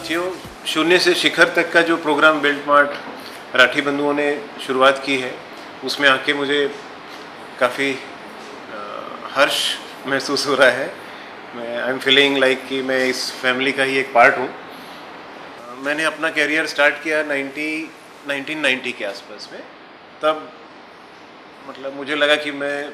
साथियों, शून्य से शिखर तक का जो प्रोग्राम बिल्ड मार्ट राठी बंधुओं ने शुरुआत की है, उसमें आके मुझे काफ़ी हर्ष महसूस हो रहा है। आई एम फीलिंग लाइक कि मैं इस फैमिली का ही एक पार्ट हूँ। मैंने अपना करियर स्टार्ट किया 1990 के आसपास में। तब मतलब मुझे लगा कि मैं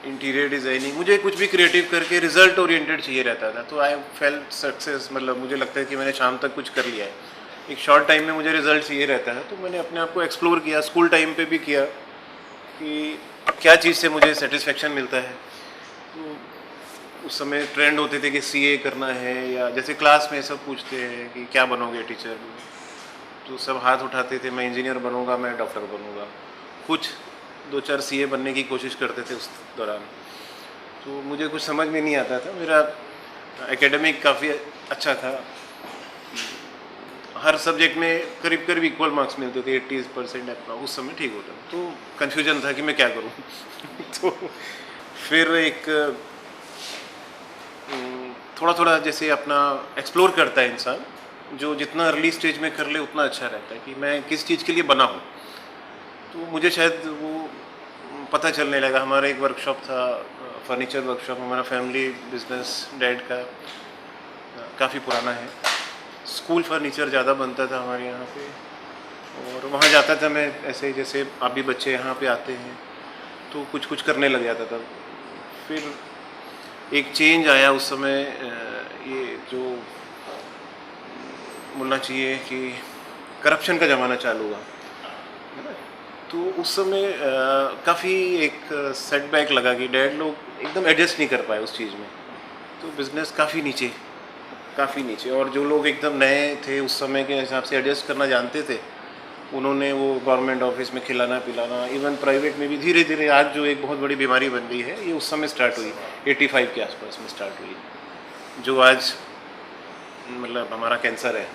इंटीरियर डिज़ाइनिंग, मुझे कुछ भी क्रिएटिव करके रिजल्ट ओरिएंटेड चाहिए रहता था। तो आई फेल्ट सक्सेस, मतलब मुझे लगता है कि मैंने शाम तक कुछ कर लिया है। एक शॉर्ट टाइम में मुझे रिजल्ट चाहिए रहता है, तो मैंने अपने आप को एक्सप्लोर किया। स्कूल टाइम पे भी किया कि क्या चीज़ से मुझे सेटिस्फेक्शन मिलता है। तो उस समय ट्रेंड होते थे कि सीए करना है, या जैसे क्लास में सब पूछते हैं कि क्या बनोगे टीचर, तो सब हाथ उठाते थे, मैं इंजीनियर बनूंगा, मैं डॉक्टर बनूंगा। कुछ दो चार सीए बनने की कोशिश करते थे उस दौरान। तो मुझे कुछ समझ में नहीं आता था। मेरा एकेडमिक काफ़ी अच्छा था, हर सब्जेक्ट में करीब करीब इक्वल मार्क्स मिलते थे, 80% अपना उस समय ठीक होता। तो कन्फ्यूजन था कि मैं क्या करूं। तो फिर एक थोड़ा थोड़ा जैसे अपना एक्सप्लोर करता है इंसान, जो जितना अर्ली स्टेज में कर ले उतना अच्छा रहता है कि मैं किस चीज़ के लिए बना हूँ। तो मुझे शायद वो पता चलने लगा। हमारा एक वर्कशॉप था, फर्नीचर वर्कशॉप, हमारा फैमिली बिजनेस डैड का काफ़ी पुराना है। स्कूल फर्नीचर ज़्यादा बनता था हमारे यहाँ पे, और वहाँ जाता था मैं ऐसे, जैसे आप भी बच्चे यहाँ पे आते हैं, तो कुछ कुछ करने लग जाता था। फिर एक चेंज आया उस समय, ये जो बोलना चाहिए कि करप्शन का ज़माना चालू हुआ, है ना। तो उस समय काफ़ी एक सेटबैक लगा कि डैड लोग एकदम एडजस्ट नहीं कर पाए उस चीज़ में। तो बिज़नेस काफ़ी नीचे, और जो लोग एकदम नए थे उस समय के हिसाब से एडजस्ट करना जानते थे, उन्होंने वो गवर्नमेंट ऑफिस में खिलाना पिलाना, इवन प्राइवेट में भी धीरे धीरे आज जो एक बहुत बड़ी बीमारी बन गई है, ये उस समय स्टार्ट हुई, 85 के आसपास में स्टार्ट हुई, जो आज मतलब हमारा कैंसर है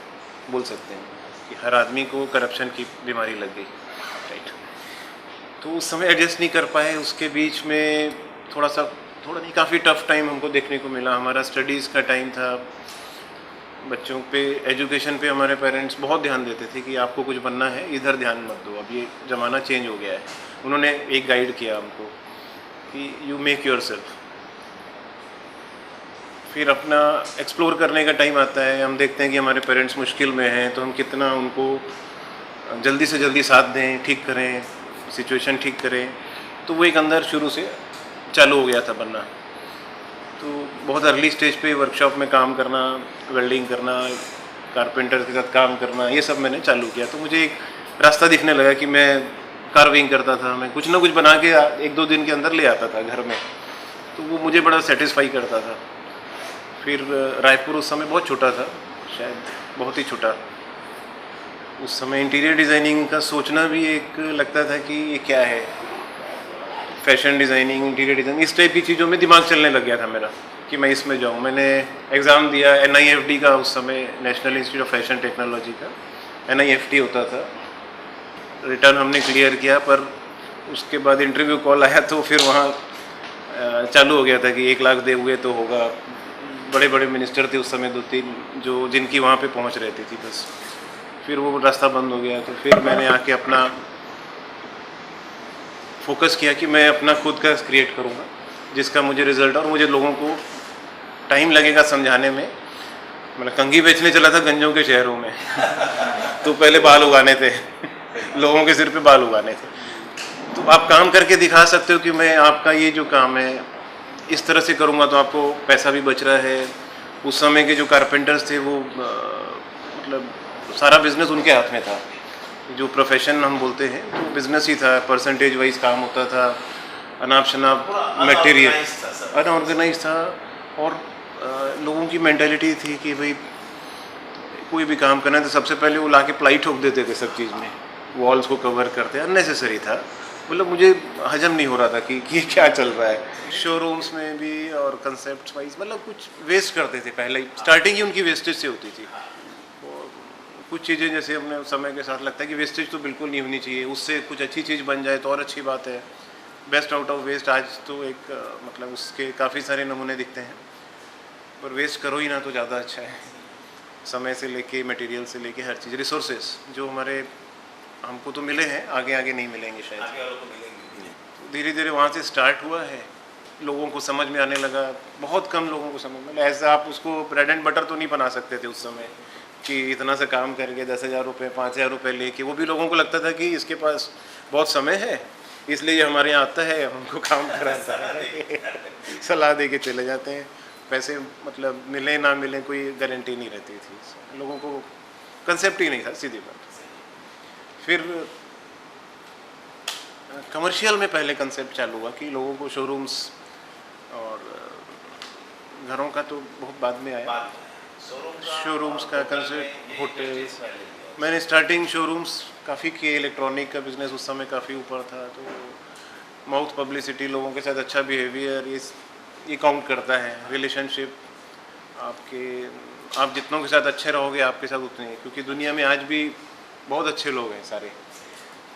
बोल सकते हैं कि हर आदमी को करप्शन की बीमारी लग गई, राइट। तो उस समय एडजस्ट नहीं कर पाए। उसके बीच में थोड़ा नहीं, काफ़ी टफ टाइम हमको देखने को मिला। हमारा स्टडीज़ का टाइम था, बच्चों पे, एजुकेशन पे हमारे पेरेंट्स बहुत ध्यान देते थे कि आपको कुछ बनना है, इधर ध्यान मत दो, अब ये ज़माना चेंज हो गया है। उन्होंने एक गाइड किया हमको कि यू मेक योर सेल्फ। फिर अपना एक्सप्लोर करने का टाइम आता है, हम देखते हैं कि हमारे पेरेंट्स मुश्किल में हैं, तो हम कितना उनको जल्दी से जल्दी साथ दें, ठीक करें, सिचुएशन ठीक करें। तो वो एक अंदर शुरू से चालू हो गया था बनना। तो बहुत अर्ली स्टेज पे वर्कशॉप में काम करना, वेल्डिंग करना, कारपेंटर के साथ काम करना, ये सब मैंने चालू किया। तो मुझे एक रास्ता दिखने लगा कि मैं कार्विंग करता था, मैं कुछ ना कुछ बना के 1-2 दिन के अंदर ले आता था घर में, तो वो मुझे बड़ा सेटिस्फाई करता था। फिर रायपुर उस समय बहुत छोटा था, शायद बहुत ही छोटा। उस समय इंटीरियर डिज़ाइनिंग का सोचना भी एक लगता था कि ये क्या है, फैशन डिज़ाइनिंग, इंटीरियर डिज़ाइनिंग, इस टाइप की चीज़ों में दिमाग चलने लग गया था मेरा कि मैं इसमें जाऊँ। मैंने एग्ज़ाम दिया NIFT का, उस समय national institute of fashion technology का NIFT होता था। रिटर्न हमने क्लियर किया, पर उसके बाद इंटरव्यू कॉल आया, तो फिर वहाँ चालू हो गया था कि 1 लाख दे हुए तो होगा। बड़े बड़े मिनिस्टर थे उस समय 2-3, जो जिनकी वहाँ पे पहुँच रहती थी, बस फिर वो रास्ता बंद हो गया। तो फिर मैंने आके अपना फोकस किया कि मैं अपना खुद का क्रिएट करूँगा, जिसका मुझे रिजल्ट, और मुझे लोगों को टाइम लगेगा समझाने में। मतलब कंघी बेचने चला था गंजों के शहरों में तो पहले बाल उगाने थे लोगों के सिर पे बाल उगाने थे। तो आप काम करके दिखा सकते हो कि मैं आपका ये जो काम है इस तरह से करूँगा, तो आपको पैसा भी बच रहा है। उस समय के जो कारपेंटर्स थे, वो मतलब सारा बिजनेस उनके हाथ में था। जो प्रोफेशन हम बोलते हैं, तो बिजनेस ही था, परसेंटेज वाइज काम होता था, अनाप शनाप मटेरियल, अनऑर्गेनाइज था। और लोगों की मेंटालिटी थी कि भाई कोई भी काम करना है तो सबसे पहले वो लाके प्लाई ठोक देते थे सब चीज़ में, वॉल्स को कवर करते, अननेसेसरी था। मतलब मुझे हजम नहीं हो रहा था कि ये क्या चल रहा है। शोरूम्स में भी और कंसेप्ट वाइज मतलब कुछ वेस्ट करते थे, पहले ही स्टार्टिंग ही उनकी वेस्टेज से होती थी। कुछ चीज़ें जैसे हमने समय के साथ लगता है कि वेस्टेज तो बिल्कुल नहीं होनी चाहिए, उससे कुछ अच्छी चीज़ बन जाए तो और अच्छी बात है। बेस्ट आउट ऑफ वेस्ट आज तो एक मतलब उसके काफ़ी सारे नमूने दिखते हैं, पर वेस्ट करो ही ना तो ज़्यादा अच्छा है। समय से लेके मटेरियल से लेके हर चीज़, रिसोर्सेज जो हमारे हमको तो मिले हैं, आगे आगे नहीं मिलेंगे शायद, आगे वालों को मिलेंगे। तो धीरे धीरे वहाँ से स्टार्ट हुआ है, लोगों को समझ में आने लगा, बहुत कम लोगों को समझ में, ऐसा आप उसको ब्रेड एंड बटर तो नहीं बना सकते थे उस समय कि इतना सा काम करके 10,000 रुपये 5,000 रुपये लेके, वो भी लोगों को लगता था कि इसके पास बहुत समय है इसलिए ये हमारे यहाँ आता है, हमको काम कराता है सलाह दे के चले जाते हैं, पैसे मतलब मिले ना मिले कोई गारंटी नहीं रहती थी, लोगों को कंसेप्ट ही नहीं था सीधी बात। फिर कमर्शियल में पहले कंसेप्ट चालू हुआ कि लोगों को शोरूम्स और घरों का तो बहुत बाद में आया, शोरूम्स का कंसेप्ट, होटल्स, मैंने स्टार्टिंग शोरूम्स काफ़ी किए, इलेक्ट्रॉनिक का बिज़नेस उस समय काफ़ी ऊपर था, तो माउथ पब्लिसिटी, लोगों के साथ अच्छा बिहेवियर, ये काउंट करता है, रिलेशनशिप आपके, आप जितनों के साथ अच्छे रहोगे आपके साथ उतने, क्योंकि दुनिया में आज भी बहुत अच्छे लोग हैं सारे,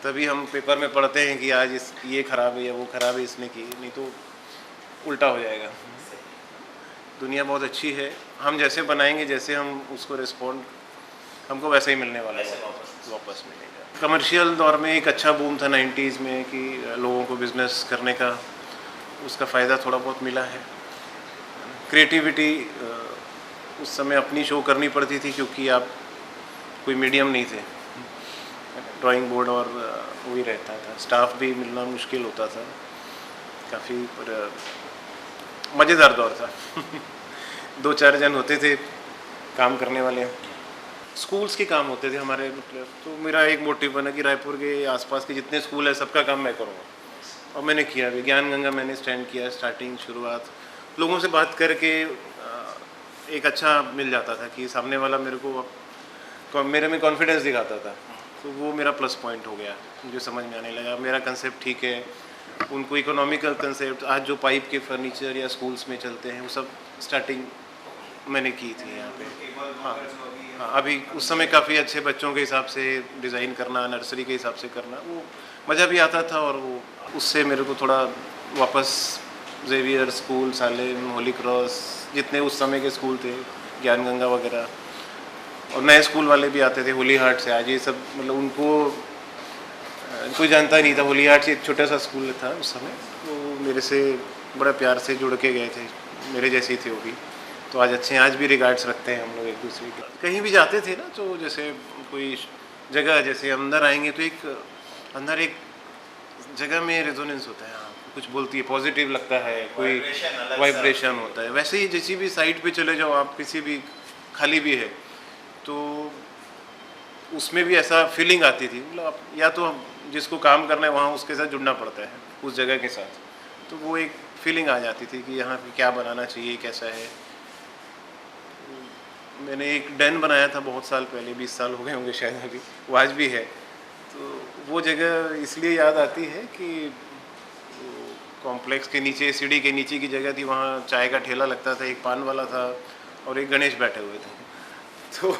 तभी हम पेपर में पढ़ते हैं कि आज ये ख़राब है या वो ख़राब है इसने की, नहीं तो उल्टा हो जाएगा। दुनिया बहुत अच्छी है, हम जैसे बनाएंगे, जैसे हम उसको रिस्पॉन्ड, हमको वैसे ही मिलने वाला है, वापस मिलेगा। कमर्शियल दौर में एक अच्छा बूम था 90s में कि लोगों को बिज़नेस करने का, उसका फ़ायदा थोड़ा बहुत मिला है। क्रिएटिविटी उस समय अपनी शो करनी पड़ती थी क्योंकि आप कोई मीडियम नहीं थे, ड्राइंग बोर्ड और वही रहता था, स्टाफ भी मिलना मुश्किल होता था काफ़ी, पर मज़ेदार दौर था 2-4 जन होते थे काम करने वाले, स्कूल्स के काम होते थे हमारे, मतलब तो मेरा एक मोटिव बना कि रायपुर के आसपास के जितने स्कूल है सबका काम मैं करूँगा, और मैंने किया भी। ज्ञान गंगा मैंने स्टैंड किया, स्टार्टिंग शुरुआत लोगों से बात करके एक अच्छा मिल जाता था कि सामने वाला मेरे में कॉन्फिडेंस दिखाता था, तो वो मेरा प्लस पॉइंट हो गया, मुझे समझ में आने लगा मेरा कंसेप्ट ठीक है, उनको इकोनॉमिकल कंसेप्ट, आज जो पाइप के फर्नीचर या स्कूल्स में चलते हैं वो सब स्टार्टिंग मैंने की थी यहाँ पे। हाँ हाँ, अभी उस समय काफ़ी अच्छे बच्चों के हिसाब से डिज़ाइन करना, नर्सरी के हिसाब से करना, वो मज़ा भी आता था, और वो उससे मेरे को थोड़ा वापस Xavier school, Salem, holy cross, जितने उस समय के स्कूल थे, ज्ञान गंगा वगैरह, और नए स्कूल वाले भी आते थे, होली हार्ट से, आज ये सब मतलब उनको कोई जानता ही नहीं था। होली हार्ट से एक छोटा सा स्कूल था उस समय, वो मेरे से बड़ा प्यार से जुड़ के गए थे, मेरे जैसे ही थे वो भी, तो आज अच्छे हैं, आज भी रिगार्ड्स रखते हैं हम लोग एक दूसरे के। कहीं भी जाते थे ना, तो जैसे कोई जगह, जैसे अंदर आएंगे तो एक अंदर एक जगह में रेजोनेंस होता है, कुछ बोलती है, पॉजिटिव लगता है, कोई वाइब्रेशन होता है। वैसे ही किसी भी साइट पे चले जाओ आप, किसी भी खाली भी है तो उसमें भी ऐसा फीलिंग आती थी, मतलब आप या तो जिसको काम करना है वहाँ उसके साथ जुड़ना पड़ता है, उस जगह के साथ, तो वो एक फीलिंग आ जाती थी कि यहाँ पे क्या बनाना चाहिए, कैसा है। मैंने एक डेन बनाया था बहुत साल पहले, 20 साल हो गए होंगे शायद अभी, वो आज भी है, तो वो जगह इसलिए याद आती है कि कॉम्प्लेक्स के नीचे, सीढ़ी के नीचे की जगह थी, वहाँ चाय का ठेला लगता था, एक पान वाला था और एक गणेश बैठे हुए थे, तो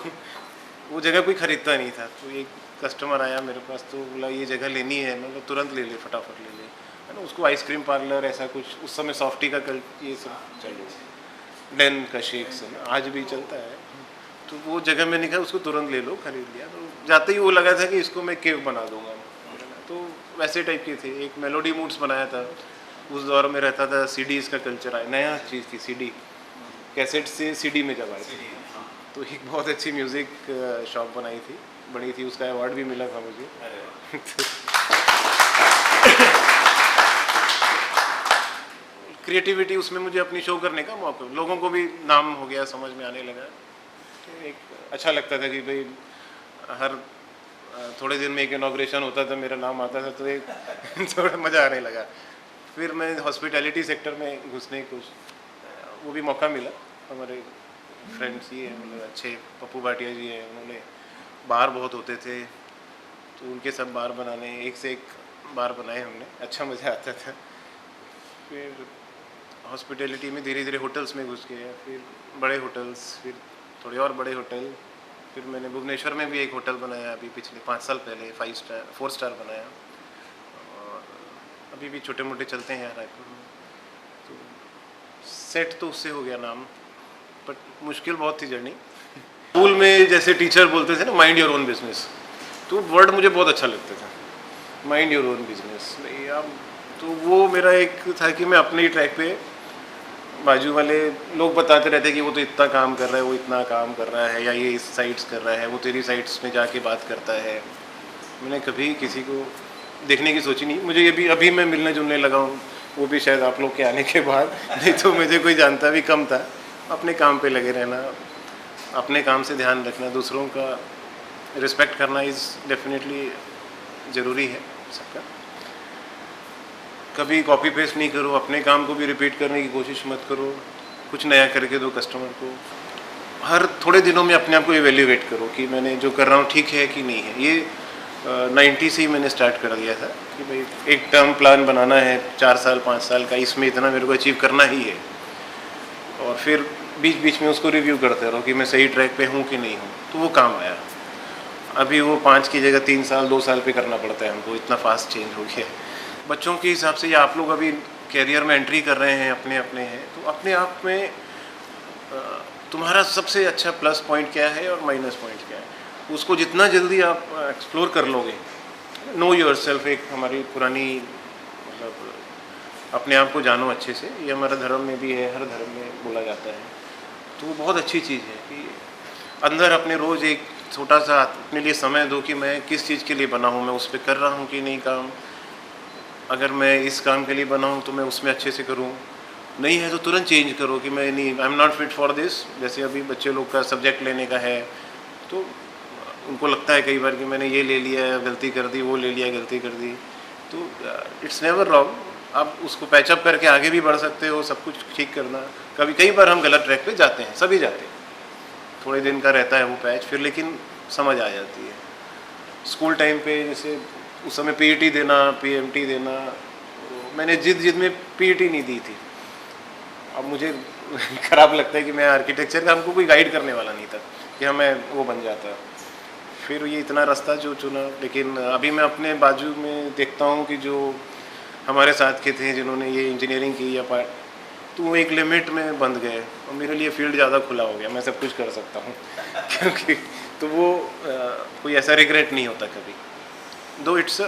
वो जगह कोई ख़रीदता नहीं था, तो एक कस्टमर आया मेरे पास, तो बोला ये जगह लेनी है, मतलब तुरंत ले ले, फटाफट ले ले, है ना। उसको आइसक्रीम पार्लर ऐसा कुछ, उस समय सॉफ्टी का ये सब चलो, डेन का शेक्स है ना, आज भी चलता है, तो वो जगह मैंने कहा उसको तुरंत ले लो, खरीद लिया। तो जाते ही वो लगा था कि इसको मैं केव बना दूंगा, तो वैसे टाइप के थे। एक मेलोडी मूड्स बनाया था, उस दौर में रहता था, सीडीज़ का कल्चर आया, नया चीज़ थी सीडी, कैसेट से सीडी में जब आए थे, तो एक बहुत अच्छी म्यूज़िक शॉप बनाई थी, बड़ी थी, उसका अवार्ड भी मिला था मुझे क्रिएटिविटी उसमें मुझे अपनी शो करने का मौका, लोगों को भी नाम हो गया, समझ में आने लगा, तो एक अच्छा लगता था कि भाई हर थोड़े दिन में एक इनॉग्रेशन होता था, मेरा नाम आता था, तो एक थोड़ा मज़ा आने लगा। फिर मैं हॉस्पिटैलिटी सेक्टर में घुसने की वो भी मौका मिला, हमारे फ्रेंड्स ये हैं, मतलब अच्छे, पप्पू भाटिया जी हैं, उन्होंने बार बहुत होते थे, तो उनके सब बार बनाने, एक से एक बार बनाए हमने, अच्छा मज़ा आता था। फिर हॉस्पिटैलिटी में धीरे धीरे होटल्स में घुस गए, फिर बड़े होटल्स, फिर थोड़े और बड़े होटल, फिर मैंने भुवनेश्वर में भी एक होटल बनाया अभी पिछले 5 साल पहले, 4 स्टार बनाया, और अभी भी छोटे मोटे चलते हैं यहाँ रायपुर में, तो सेट तो उससे हो गया नाम, बट मुश्किल बहुत थी जर्नी स्कूल में जैसे टीचर बोलते थे ना, माइंड योर ओन बिजनेस, तो वर्ड मुझे बहुत अच्छा लगता था, माइंड योर ओन बिजनेस। नहीं अब तो वो मेरा एक था कि मैं अपने ही ट्रैक पे, बाजू वाले लोग बताते रहते कि वो तो इतना काम कर रहा है, वो इतना काम कर रहा है, या ये इस साइट्स कर रहा है, वो तेरी साइट्स में जाके बात करता है। मैंने कभी किसी को देखने की सोची नहीं। मुझे ये भी अभी मैं मिलने जुलने लगा हूँ, वो भी शायद आप लोग के आने के बाद, नहीं तो मुझे कोई जानता भी कम था। अपने काम पे लगे रहना, अपने काम से ध्यान रखना, दूसरों का रिस्पेक्ट करना इज़ डेफिनेटली ज़रूरी है सबका। कभी कॉपी पेस्ट नहीं करो, अपने काम को भी रिपीट करने की कोशिश मत करो, कुछ नया करके दो कस्टमर को। हर थोड़े दिनों में अपने आप को इवेल्युएट करो कि मैंने जो कर रहा हूँ ठीक है कि नहीं है। ये 90 से ही मैंने स्टार्ट कर दिया था कि भाई एक टर्म प्लान बनाना है 4 साल 5 साल का, इसमें इतना मेरे को अचीव करना ही है, और फिर बीच बीच में उसको रिव्यू करते रहो कि मैं सही ट्रैक पे हूँ कि नहीं हूँ। तो वो काम आया। अभी वो 5 की जगह 3 साल 2 साल पे करना पड़ता है हमको, इतना फास्ट चेंज हो गया है। बच्चों के हिसाब से, या आप लोग अभी कैरियर में एंट्री कर रहे हैं, अपने अपने हैं, तो अपने आप में तुम्हारा सबसे अच्छा प्लस पॉइंट क्या है और माइनस पॉइंट क्या है, उसको जितना जल्दी आप एक्सप्लोर कर लोगे। नो योर सेल्फ एक हमारी पुरानी मतलब अपने आप को जानो अच्छे से, ये हमारा धर्म में भी है, हर धर्म में बोला जाता है। तो वो बहुत अच्छी चीज़ है कि अंदर अपने रोज़ एक छोटा सा अपने लिए समय दो कि मैं किस चीज़ के लिए बना हूँ, मैं उस पर कर रहा हूँ कि नहीं काम। अगर मैं इस काम के लिए बना हूँ तो मैं उसमें अच्छे से करूँ, नहीं है तो तुरंत चेंज करो कि मैं नहीं, I am not fit for this. जैसे अभी बच्चे लोग का सब्जेक्ट लेने का है, तो उनको लगता है कई बार कि मैंने ये ले लिया, गलती कर दी, वो ले लिया, गलती कर दी। तो इट्स नेवर रॉन्ग, आप उसको पैचअप करके आगे भी बढ़ सकते हो, सब कुछ ठीक करना। कभी कई बार हम गलत ट्रैक पे जाते हैं, सभी जाते हैं, थोड़े दिन का रहता है वो पैच, फिर लेकिन समझ आ जाती है। स्कूल टाइम पे जैसे उस समय पीईटी देना, पीएमटी देना, मैंने जिद में पीईटी नहीं दी थी। अब मुझे खराब लगता है कि मैं आर्किटेक्चर का, हमको कोई गाइड करने वाला नहीं था कि हमें वो बन जाता। फिर ये इतना रास्ता जो चुना, लेकिन अभी मैं अपने बाजू में देखता हूँ कि जो हमारे साथ के थे जिन्होंने ये इंजीनियरिंग की या पार्ट, तो वो एक लिमिट में बंध गए और मेरे लिए फील्ड ज़्यादा खुला हो गया, मैं सब कुछ कर सकता हूँ क्योंकि तो वो कोई ऐसा रिग्रेट नहीं होता कभी। दो इट्स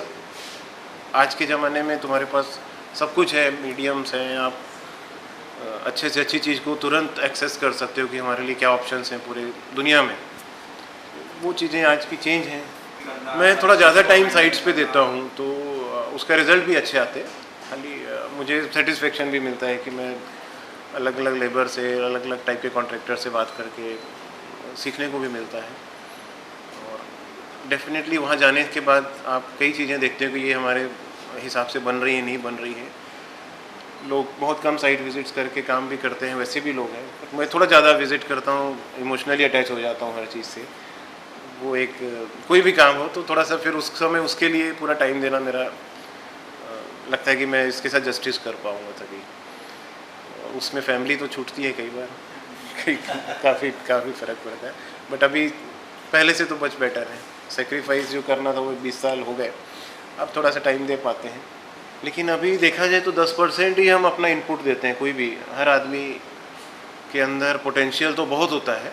आज के ज़माने में तुम्हारे पास सब कुछ है, मीडियम्स हैं, आप अच्छे से अच्छी चीज़ को तुरंत एक्सेस कर सकते हो कि हमारे लिए क्या ऑप्शंस हैं पूरे दुनिया में। वो चीज़ें आज की चेंज हैं। मैं थोड़ा ज़्यादा टाइम साइट्स पे देता हूँ तो उसका रिज़ल्ट भी अच्छे आते हैं। खाली मुझे सेटिस्फेक्शन भी मिलता है कि मैं अलग अलग लेबर से, अलग अलग टाइप के कॉन्ट्रैक्टर से बात करके सीखने को भी मिलता है। और डेफिनेटली वहाँ जाने के बाद आप कई चीज़ें देखते हो कि ये हमारे हिसाब से बन रही है, नहीं बन रही है। लोग बहुत कम साइट विजिट्स करके काम भी करते हैं, वैसे भी लोग हैं, बट मैं थोड़ा ज़्यादा विजिट करता हूँ, इमोशनली अटैच हो जाता हूँ हर चीज़ से। वो एक कोई भी काम हो तो थोड़ा सा फिर उस समय उसके लिए पूरा टाइम देना मेरा लगता है कि मैं इसके साथ जस्टिस कर पाऊँगा तभी। उसमें फैमिली तो छूटती है कई बार काफ़ी फ़र्क पड़ता है, बट अभी पहले से तो मच बेटर है। सेक्रीफाइस जो करना था वो 20 साल हो गए, अब थोड़ा सा टाइम दे पाते हैं। लेकिन अभी देखा जाए तो 10% ही हम अपना इनपुट देते हैं। कोई भी, हर आदमी के अंदर पोटेंशियल तो बहुत होता है,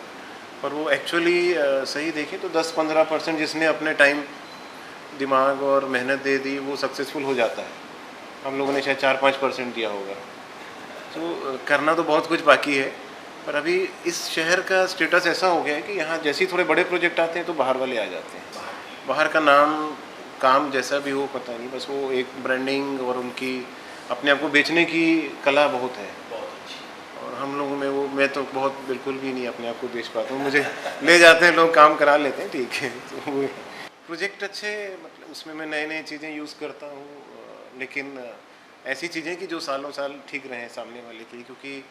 पर वो एक्चुअली सही देखें तो 10-15% जिसने अपने टाइम, दिमाग और मेहनत दे दी वो सक्सेसफुल हो जाता है। हम लोगों ने शायद 4-5% दिया होगा। तो करना तो बहुत कुछ बाकी है, पर अभी इस शहर का स्टेटस ऐसा हो गया है कि यहाँ जैसे ही थोड़े बड़े प्रोजेक्ट आते हैं तो बाहर वाले आ जाते हैं। बाहर का नाम काम जैसा भी हो पता नहीं, बस वो एक ब्रांडिंग और उनकी अपने आप को बेचने की कला बहुत है। और हम लोगों में वो, मैं तो बहुत बिल्कुल भी नहीं अपने आप को बेच पाता हूँ। मुझे ले जाते हैं लोग, काम करा लेते हैं, ठीक है। तो वो प्रोजेक्ट अच्छे, मतलब उसमें मैं नए नए चीज़ें यूज़ करता हूँ, लेकिन ऐसी चीज़ें कि जो सालों साल ठीक रहें सामने वाले के लिए, क्योंकि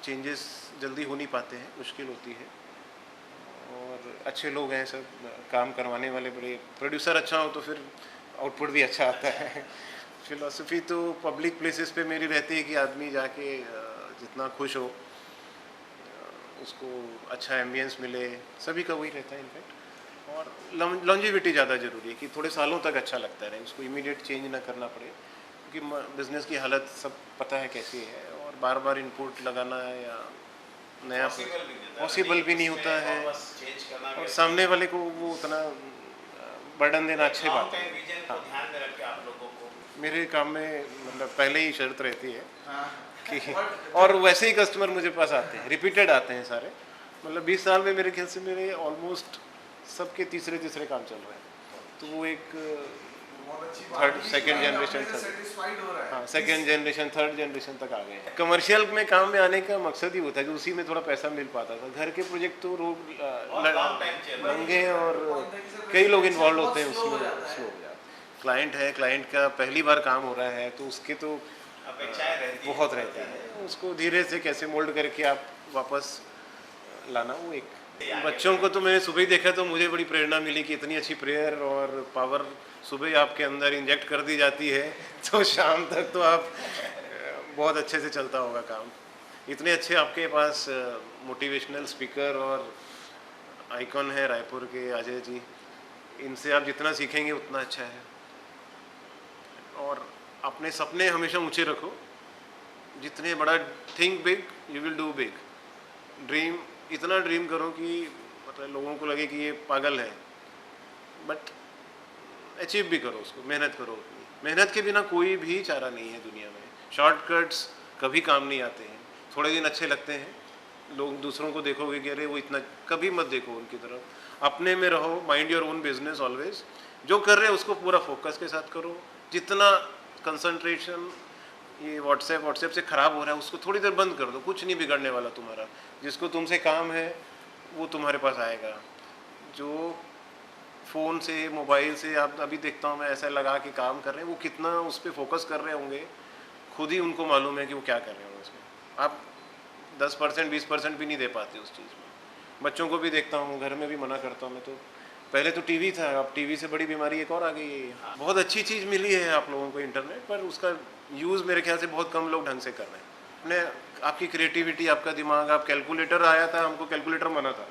चेंजेस जल्दी हो नहीं पाते हैं, मुश्किल होती है। और अच्छे लोग हैं सब, काम करवाने वाले, बड़े प्रोड्यूसर अच्छा हो तो फिर आउटपुट भी अच्छा आता है। फिलॉसफी तो पब्लिक प्लेसेस पे मेरी रहती है कि आदमी जाके जितना खुश हो, उसको अच्छा एम्बियंस मिले, सभी का वही रहता है इनफैक्ट। और लॉन्जिविटी ज़्यादा ज़रूरी है कि थोड़े सालों तक अच्छा लगता रहे, उसको इमीडिएट चेंज ना करना पड़े, क्योंकि बिज़नेस की हालत सब पता है कैसी है, और बार बार इनपुट लगाना या नया पॉसिबल भी नहीं होता है, चेंज करना और सामने वाले को वो उतना बर्डन देना अच्छी बात है। विजन को ध्यान में रख के आप लोगों को मेरे काम में मतलब पहले ही शर्त रहती है हाँ कि, और वैसे ही कस्टमर मुझे पास आते हैं, रिपीटेड आते हैं सारे। मतलब 20 साल में मेरे ख्याल से मेरे ऑलमोस्ट सबके तीसरे काम चल रहे हैं। तो वो एक थर्ड सेकंड जनरेशन हाँ सेकंड जनरेशन थर्ड जनरेशन तक आ गए हैं। कमर्शियल में काम में आने का मकसद ही होता है कि उसी में थोड़ा पैसा मिल पाता था। घर के प्रोजेक्ट तो महंगे हैं और कई लोग इन्वॉल्व होते हैं उसमें, स्लो हो जाता है। क्लाइंट है, क्लाइंट का पहली बार काम हो रहा है तो उसके तो बहुत रहती है, उसको धीरे से कैसे मोल्ड करके आप वापस लाना। वो एक बच्चों को तो मैंने सुबह ही देखा तो मुझे बड़ी प्रेरणा मिली कि इतनी अच्छी प्रेयर और पावर सुबह आपके अंदर इंजेक्ट कर दी जाती है तो शाम तक तो आप बहुत अच्छे से चलता होगा काम। इतने अच्छे आपके पास मोटिवेशनल स्पीकर और आइकॉन है रायपुर के अजय जी, इनसे आप जितना सीखेंगे उतना अच्छा है। और अपने सपने हमेशा ऊंचे रखो, जितने बड़ा think big you will do big. Dream इतना ड्रीम करो कि मतलब लोगों को लगे कि ये पागल है, बट अचीव भी करो उसको, मेहनत करो उतनी। मेहनत के बिना कोई भी चारा नहीं है दुनिया में। शॉर्टकट्स कभी काम नहीं आते हैं। थोड़े दिन अच्छे लगते हैं, लोग दूसरों को देखोगे कि अरे वो इतना, कभी मत देखो उनकी तरफ। अपने में रहो, mind your own business always. जो कर रहे हैं उसको पूरा फोकस के साथ करो। जितना कंसंट्रेशन ये व्हाट्सएप से ख़राब हो रहा है उसको थोड़ी देर बंद कर दो, कुछ नहीं बिगड़ने वाला तुम्हारा। जिसको तुमसे काम है वो तुम्हारे पास आएगा। जो फ़ोन से मोबाइल से आप अभी देखता हूँ मैं ऐसा लगा कि काम कर रहे हैं, वो कितना उस पर फोकस कर रहे होंगे खुद ही उनको मालूम है कि वो क्या कर रहे होंगे उसमें। आप 10% 20% भी नहीं दे पाते उस चीज़ में। बच्चों को भी देखता हूँ, घर में भी मना करता हूँ मैं तो। पहले तो टीवी था, अब टीवी से बड़ी बीमारी एक और आ गई है। बहुत अच्छी चीज़ मिली है आप लोगों को इंटरनेट पर, उसका यूज़ मेरे ख्याल से बहुत कम लोग ढंग से कर रहे हैं। अपने आपकी क्रिएटिविटी, आपका दिमाग, आप कैलकुलेटर आया था, हमको कैलकुलेटर मना था,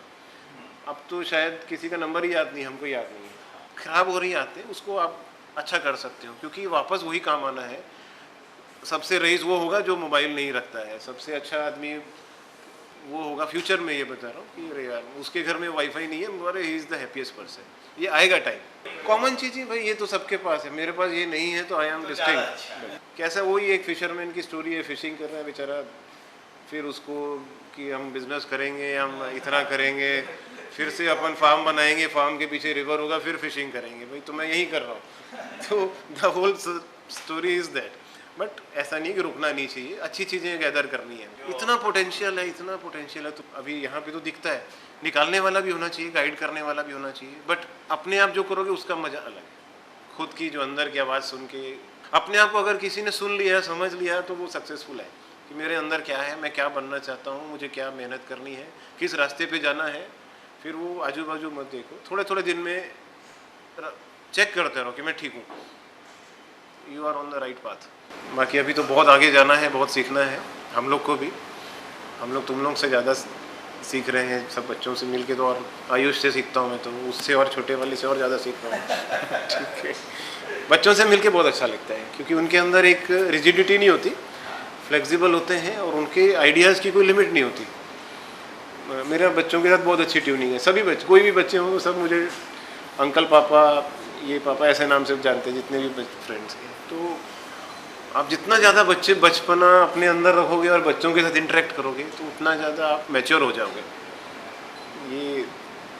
अब तो शायद किसी का नंबर ही याद नहीं, हमको याद नहीं है। ख़राब हो रही आते उसको आप अच्छा कर सकते हो, क्योंकि वापस वही काम आना है। सबसे रईस वो होगा जो मोबाइल नहीं रखता है, सबसे अच्छा आदमी वो होगा फ्यूचर में। ये बता रहा हूँ कि अरे यार उसके घर में वाईफाई नहीं है, अरे he is the happiest person. ये आएगा टाइम। कॉमन चीज़ है भाई, ये तो सबके पास है, मेरे पास ये नहीं है तो आई एम डिस्टिंक्ट। कैसा वही एक फिशरमैन की स्टोरी है, फिशिंग कर रहा है बेचारा, फिर उसको कि हम बिजनेस करेंगे, हम इतना करेंगे, फिर से अपन फार्म बनाएंगे, फार्म के पीछे रिवर होगा, फिर फिशिंग करेंगे। भाई तो मैं यही कर रहा हूँ। तो the whole story is that. But ऐसा नहीं कि रुकना नहीं चाहिए, अच्छी चीज़ें गैदर करनी है। इतना पोटेंशियल है, इतना पोटेंशियल है, तो अभी यहाँ पे तो दिखता है। निकालने वाला भी होना चाहिए, गाइड करने वाला भी होना चाहिए, बट अपने आप जो करोगे उसका मज़ा अलग है। खुद की जो अंदर की आवाज़ सुन के अपने आप को अगर किसी ने सुन लिया, समझ लिया, तो वो सक्सेसफुल है कि मेरे अंदर क्या है, मैं क्या बनना चाहता हूँ, मुझे क्या मेहनत करनी है, किस रास्ते पे जाना है। फिर वो आजू बाजू मत देखो, थोड़े थोड़े दिन में चेक करते रहो कि मैं ठीक हूँ, you are on the right path. बाकी अभी तो बहुत आगे जाना है, बहुत सीखना है हम लोग को भी। हम लोग तुम लोग से ज़्यादा सीख रहे हैं, सब बच्चों से मिलके तो, और आयुष से सीखता हूँ मैं तो, उससे और छोटे वाले से और ज़्यादा सीख रहा हूँ। ठीक है, बच्चों से मिलके बहुत अच्छा लगता है, क्योंकि उनके अंदर एक रिजिडिटी नहीं होती, फ्लेक्सिबल होते हैं, और उनके आइडियाज़ की कोई लिमिट नहीं होती। मेरे बच्चों के साथ बहुत अच्छी ट्यूनिंग है। सभी बच्चे, कोई भी बच्चे हों तो सब मुझे अंकल, पापा, ये पापा ऐसे नाम से जानते हैं, जितने भी फ्रेंड्स हैं। तो आप जितना ज़्यादा बच्चे बचपना अपने अंदर रखोगे और बच्चों के साथ इंटरेक्ट करोगे तो उतना ज़्यादा आप मैच्योर हो जाओगे। ये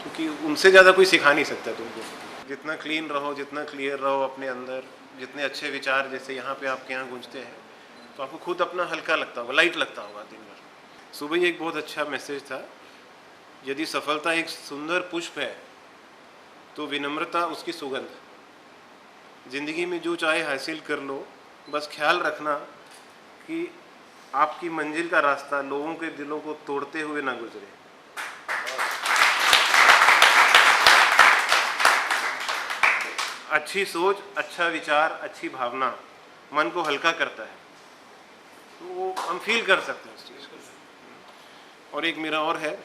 क्योंकि उनसे ज़्यादा कोई सिखा नहीं सकता तुमको। जितना क्लीन रहो, जितना क्लियर रहो अपने अंदर, जितने अच्छे विचार जैसे यहाँ पे आपके यहाँ गूंजते हैं, तो आपको खुद अपना हल्का लगता होगा, लाइट लगता होगा दिन भर। सुबह ही एक बहुत अच्छा मैसेज था, यदि सफलता एक सुंदर पुष्प है तो विनम्रता उसकी सुगंध। जिंदगी में जो चाहे हासिल कर लो, बस ख्याल रखना कि आपकी मंजिल का रास्ता लोगों के दिलों को तोड़ते हुए ना गुजरे। अच्छी सोच, अच्छा विचार, अच्छी भावना मन को हल्का करता है, तो वो हम फील कर सकते हैं उस चीज़ को। और एक मेरा और है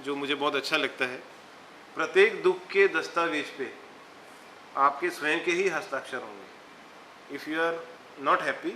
जो मुझे बहुत अच्छा लगता है, प्रत्येक दुख के दस्तावेज पे आपके स्वयं के ही हस्ताक्षर होंगे। If you are not happy,